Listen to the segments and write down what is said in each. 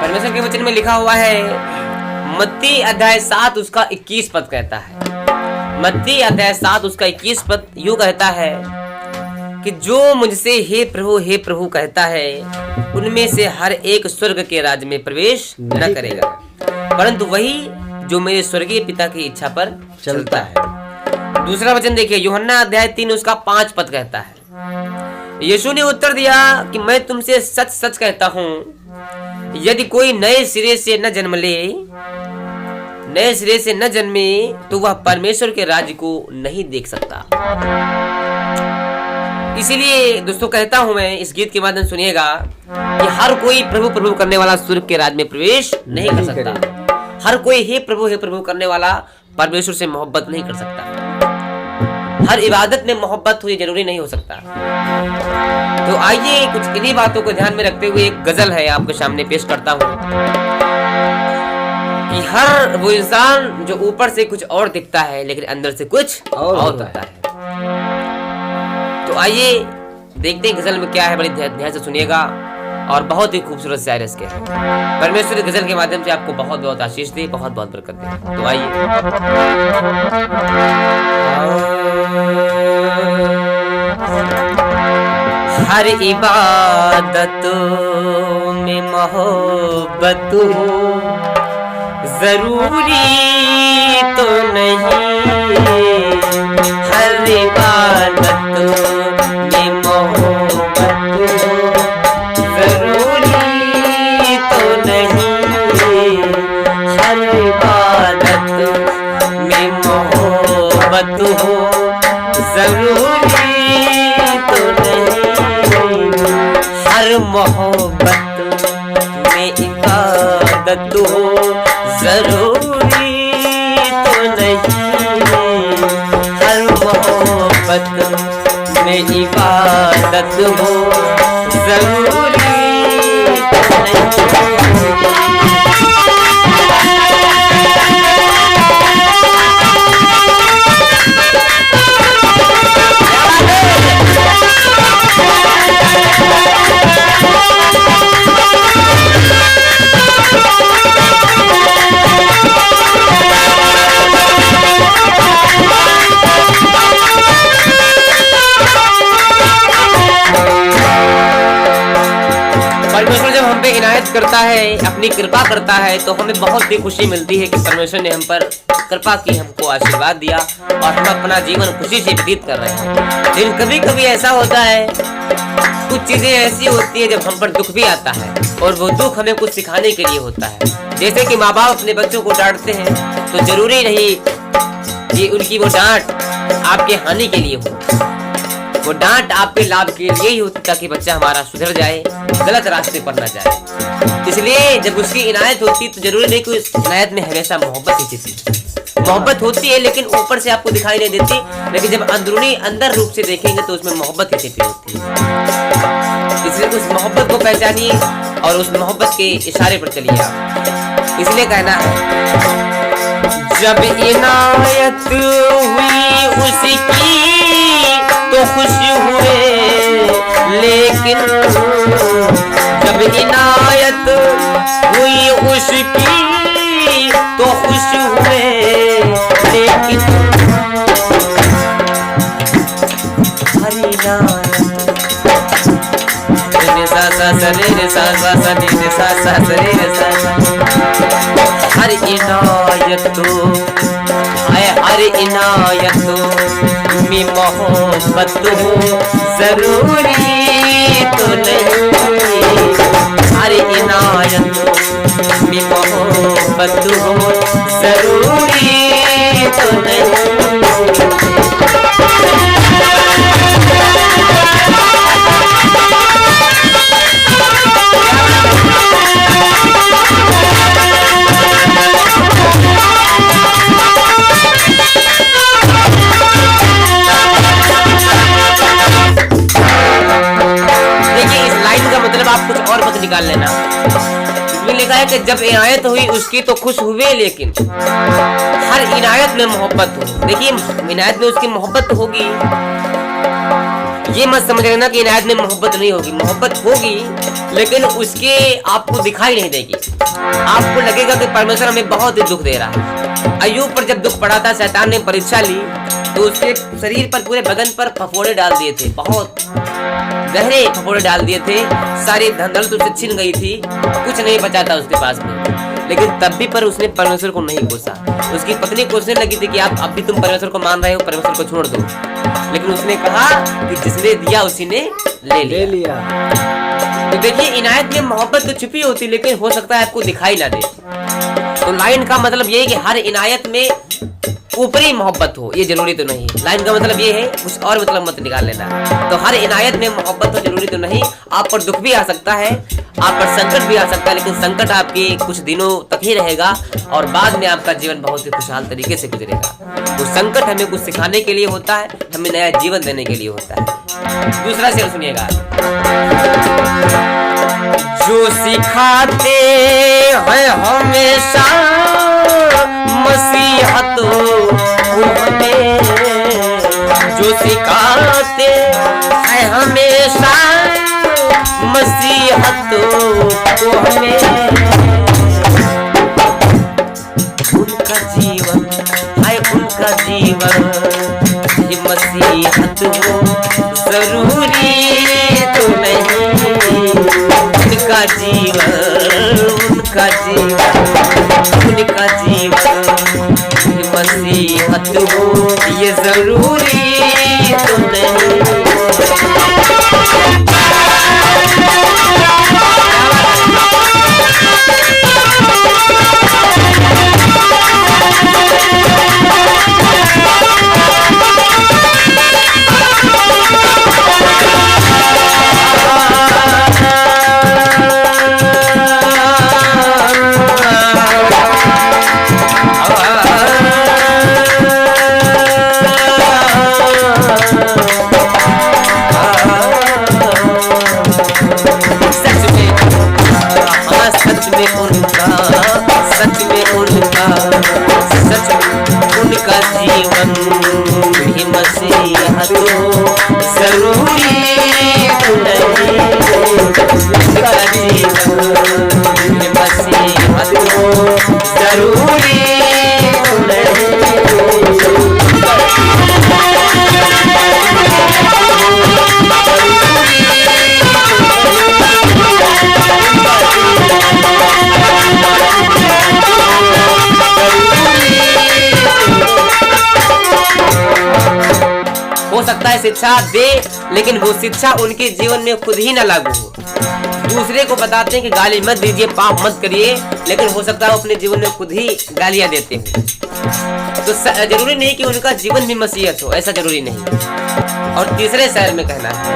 परमेश्वर के वचन में लिखा हुआ है, मत्ती अध्याय 7 उसका 21 पद कहता है, मत्ती अध्याय 7 उसका 21 पद यूं कहता है कि जो मुझसे हे प्रभु कहता है, उनमें से हर एक स्वर्ग के राज्य में प्रवेश न करेगा, परंतु वही जो मेरे स्वर्गीय पिता की इच्छा पर चलता है। दूसरा वचन देखिए, यूहन्ना अध्याय 3 उसका 5 पद कहता है, यीशु ने उत्तर दिया कि मैं तुमसे सच सच कहता हूँ, यदि कोई नए सिरे से न जन्मे तो वह परमेश्वर के राज्य को नहीं देख सकता। इसीलिए दोस्तों कहता हूं मैं, इस गीत के माध्यम सुनिएगा कि हर कोई प्रभु प्रभु करने वाला स्वर्ग के राज्य में प्रवेश नहीं कर सकता। हर कोई हे प्रभु करने वाला परमेश्वर से मोहब्बत नहीं कर सकता। हर इबादत में मोहब्बत हो ये जरूरी नहीं हो सकता। तो आइए कुछ इन्हीं बातों को ध्यान में रखते हुए एक गजल है आपके सामने पेश करता हूं कि हर वो इंसान जो ऊपर से कुछ और दिखता है लेकिन अंदर से कुछ और होता है। तो आइए देखते हैं गजल में क्या है, बड़ी ध्यान से सुनिएगा और बहुत ही खूबसूरत शायर इसके हैं। परमेश्वर गजल के माध्यम से आपको बहुत बहुत आशीष दे, बहुत बहुत बरकत दे। तो आइए, हर इबादत में मोहब्बत जरूरी तो नहीं, हर इबादत में मोहब्बत जरूरी तो नहीं, हर इबादत में मोहब्बत हो जरूरी तो नहीं, हर मोहब्बत में इबादत हो जरूरी तो नहीं, हर मोहब्बत में इबादत हो जरूरी तो नहीं। परमेश्वर जब हम पे इनायत करता है, अपनी कृपा करता है, तो हमें बहुत ही खुशी मिलती है कि परमेश्वर ने हम पर कृपा की, हमको आशीर्वाद दिया और हम अपना जीवन खुशी से व्यतीत कर रहे हैं। लेकिन कभी कभी ऐसा होता है, कुछ चीजें ऐसी होती है जब हम पर दुख भी आता है और वो दुख हमें कुछ सिखाने के लिए होता है। जैसे कि माँ बाप अपने बच्चों को डांटते हैं तो जरूरी नहीं कि उनकी वो डांट आपके हानि के लिए हो, वो डांट आपके लाभ के लिए ही होती ताकि बच्चा हमारा सुधर जाए, गलत रास्ते पर न जाए। इसलिए जब उसकी इनायत होती तो जरूरी नहीं कि उस इनायत में हमेशा मोहब्बत ही थी। मोहब्बत होती है लेकिन ऊपर से आपको दिखाई नहीं देती, लेकिन जब अंदरूनी अंदर रूप से देखेंगे तो उसमें मोहब्बत ही छिपी होती है। इसलिए उस मोहब्बत को पहचानिए और उस मोहब्बत के इशारे पर चलिए आप। इसलिए कहना है, जब इनायत हुई उसकी तो खुश हुए, लेकिन जब इनायत हुई उसकी तो खुश हुए, लेकिन हर इनायत हर इनायत हर इनायत में मोहब्बत हो जरूरी तो नहीं, हर इनायत में मोहब्बत हो जरूरी तो नहीं। आप कुछ और मत निकाल लेना। इसमें लिखा है कि जब इनायत हुई उसकी तो खुश हुए, लेकिन हर इनायत में मोहब्बत हो। देखिए इनायत में उसकी मोहब्बत तो होगी, ये मत समझ लेना कि इनायत में मोहब्बत नहीं होगी, मोहब्बत होगी लेकिन उसके आपको दिखाई नहीं देगी। आपको लगेगा कि परमेश्वर हमें बहुत ही दुख दे रहा है। अय्यूब पर जब दुख पड़ा था, शैतान ने परीक्षा ली तो उसके शरीर पर, पूरे बदन पर फफोड़े डाल दिए थे, बहुत गहरे फफोड़े डाल दिए थे। सारी धन दौलत उससे छिन गई थी, कुछ नहीं बचा था उसके पास में। लेकिन तब भी पर उसने परमेश्वर को नहीं कोसा। उसकी पत्नी कोसने लगी थी कि आप अब भी तुम परमेश्वर को मान रहे हो, परमेश्वर को छोड़ दो। लेकिन उसने कहा कि जिसने दिया उसी ने ले लिया। तो देखिए, इनायत में मोहब्बत तो छुपी होती, लेकिन हो सकता है आपको दिखाई ना दे। तो लाइन का मतलब ये है कि हर इनायत में ऊपरी मोहब्बत हो, ये जरूरी तो नहीं। लाइन का मतलब ये है, कुछ और मतलब मत निकाल लेना। तो हर इनायत में मोहब्बत हो जरूरी तो नहीं। आप पर दुख भी आ सकता है, आप पर संकट भी आ सकता है, लेकिन संकट आपके कुछ दिनों तक ही रहेगा और बाद में आपका जीवन बहुत ही खुशहाल तरीके से गुजरेगा। वो संकट हमें कुछ सिखाने के लिए होता है, हमें नया जीवन देने के लिए होता है। दूसरा शेर सुनिएगा। जो सिखाते हैं हमेशा मसीहतों हमें, जो सिखाते हैं हमेशा मसीहतों को हमें, उनका जीवन है, उनका जीवन ये मसीहत हो जरूरी तो नहीं। उनका जीवन, उनका जीवन, उनका जीवन ये मसीहत हो ये जरूरी तो नहीं। शिक्षा दे, लेकिन वो शिक्षा उनके जीवन में खुद ही ना लागू हो। दूसरे को बताते हैं कि गाली मत दीजिए, पाप मत करिए, लेकिन हो सकता है अपने जीवन में खुद ही गालियां देते हो। तो जरूरी नहीं कि उनका जीवन भी मसीहत हो, ऐसा जरूरी नहीं। और तीसरे शहर में कहना है,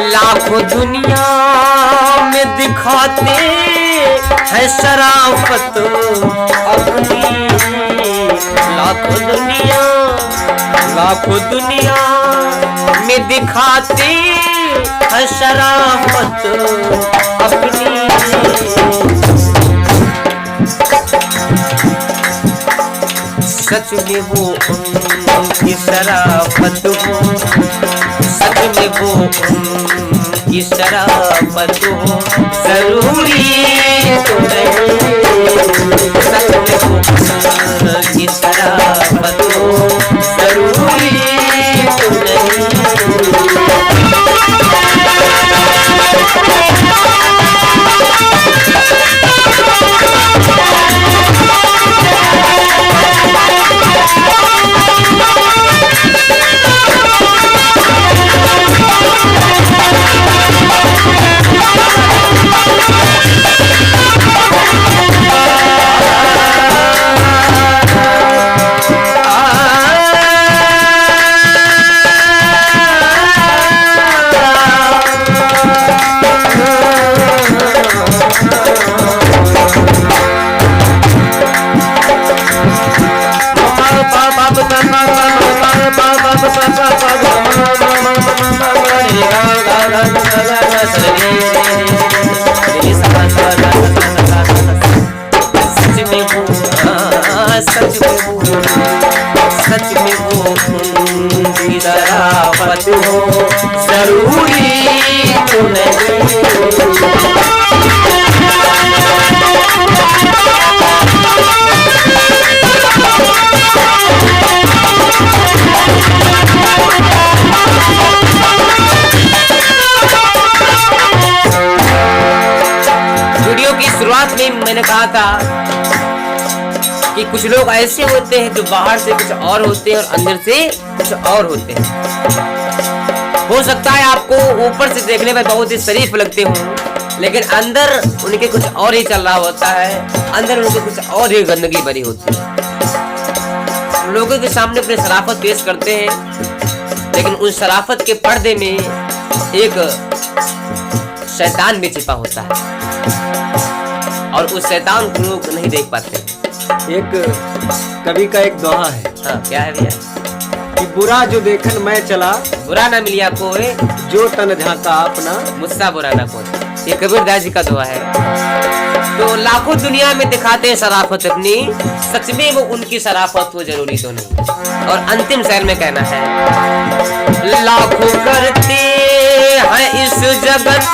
लाखों दुनिया में दिखाते हैं शराफत अपनी, लाखों दुनिया, लाखों दुनिया में दिखाते हैं शराफत अपनी। सच में वो उनकी शराफत हो, सच में वो उनकी शराफत हो जरूरी तो नहीं। सच में वो उनकी शराफत हो जरूरी तो नहीं। शुरुआत में मैंने कहा था कि कुछ लोग ऐसे होते हैं जो बाहर से कुछ और होते हैं और अंदर से कुछ और होते हैं। हो सकता है आपको ऊपर से देखने में बहुत ही शरीफ लगते हों, लेकिन अंदर उनके कुछ और ही चल रहा होता है, अंदर उनके कुछ और ही गंदगी भरी होती है। लोगों के सामने अपनी शराफत पेश करते हैं, लेकिन उस शराफत के पर्दे में एक शैतान भी छिपा होता है और उस शैतान को लोग नहीं देख पाते। एक कवि का एक दोहा है। हाँ, क्या है भैया? कि बुरा जो देखन मैं चला, बुरा ना मिलिया कोई, जो तन झांका अपना, मुझसा बुरा ना कोई। ये कबीरदास जी का दुआ है। तो लाखों दुनिया में दिखाते हैं शराफत अपनी, सच में वो उनकी शराफत हो जरूरी तो नहीं। और अंतिम शेर में कहना है, लाखों करते हैं इस जगत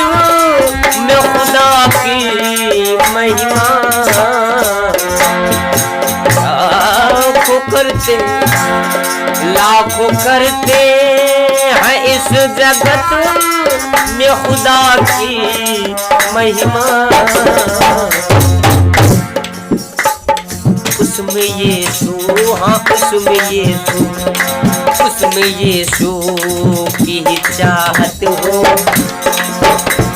में खुदा की महिमा, लाखों करते हैं इस जगत में खुदा की महिमा, उसमें यीशु, हाँ उसमें यीशु, उसमें यीशु की चाहत हो।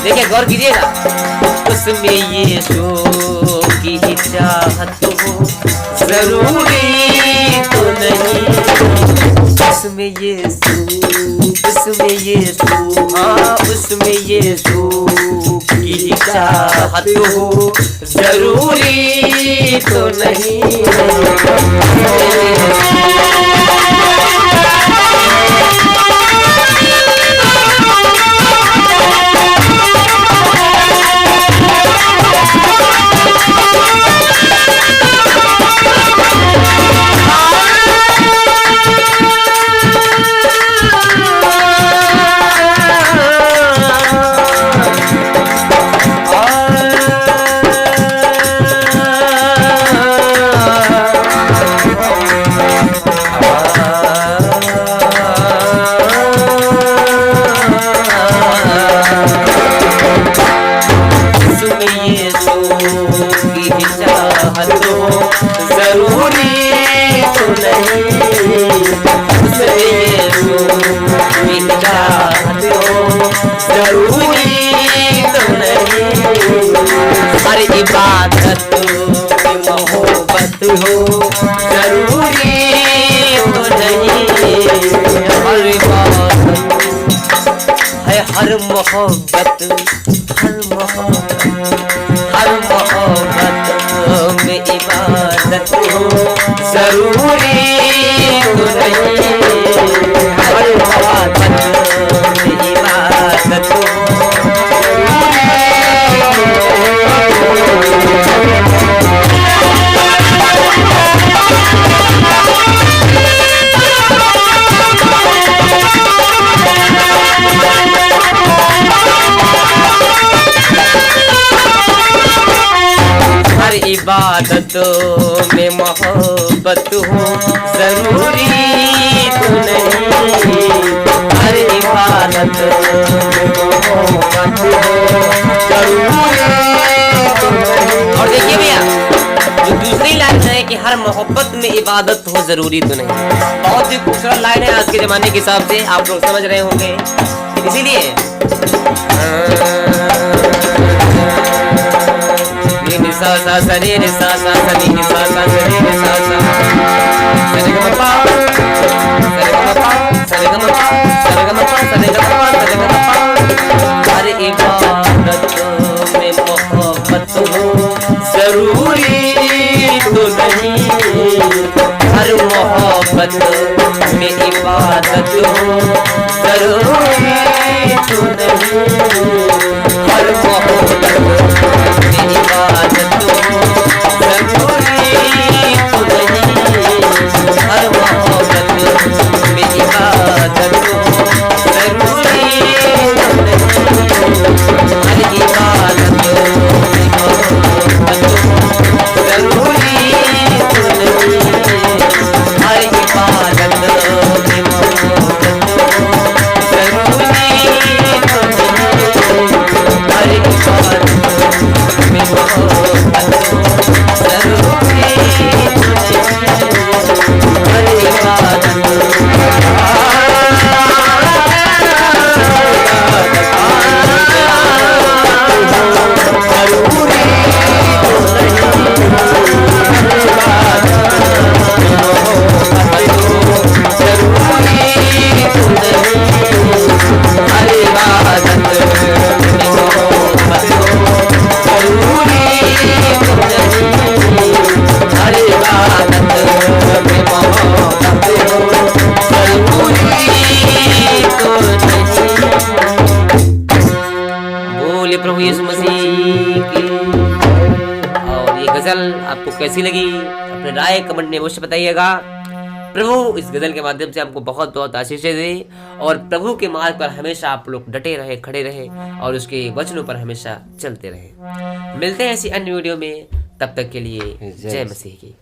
देखिए गौर कीजिएगा, उसमें यीशु की चाहत हो जरूरी तो नहीं, उसमें यीशु, उसमें यीशु, हाँ उसमें यीशु की चाहत हो जरूरी तो नहीं। इबादत मोहब्बत हो जरूरी तो नहीं, हर इबादत है, हर मोहब्बत, हर मोहब्बत, हर मोहब्बत में इबादत हो जरूरी तो नहीं, हर मोहब्बत में इबादत हो। इबादत में मोहब्बत हो जरूरी तो नहीं, हर इबादत में मोहब्बत हो जरूरी तो नहीं। और देखिए भैया, जो दूसरी लाइन है कि हर मोहब्बत में इबादत हो जरूरी तो नहीं, बहुत ही खूबसूरत लाइन है आज के जमाने के हिसाब से, आप लोग समझ रहे होंगे। इसीलिए सा सा सा रे रे सा सा सा नी सा सा सा रे रे सा सा सा रे ग म पा सा रे ग म पा सा रे ग म पा सा रे ग म पा सा रे ग म पा सा रे ग म पा। हर इबादत में मोहब्बत हो जरूरी तो नहीं, हर मोहब्बत में इबादत हो जरूरी तो नहीं, हर मोहब्बत में इबादत हर इबादत गजल आपको कैसी लगी, अपने राय कमेंट में अवश्य बताइएगा। प्रभु इस गजल के माध्यम से हमको बहुत बहुत आशीषें दे और प्रभु के मार्ग पर हमेशा आप लोग डटे रहे, खड़े रहे और उसके वचनों पर हमेशा चलते रहे। मिलते हैं ऐसी अन्य वीडियो में, तब तक के लिए जय मसीह की।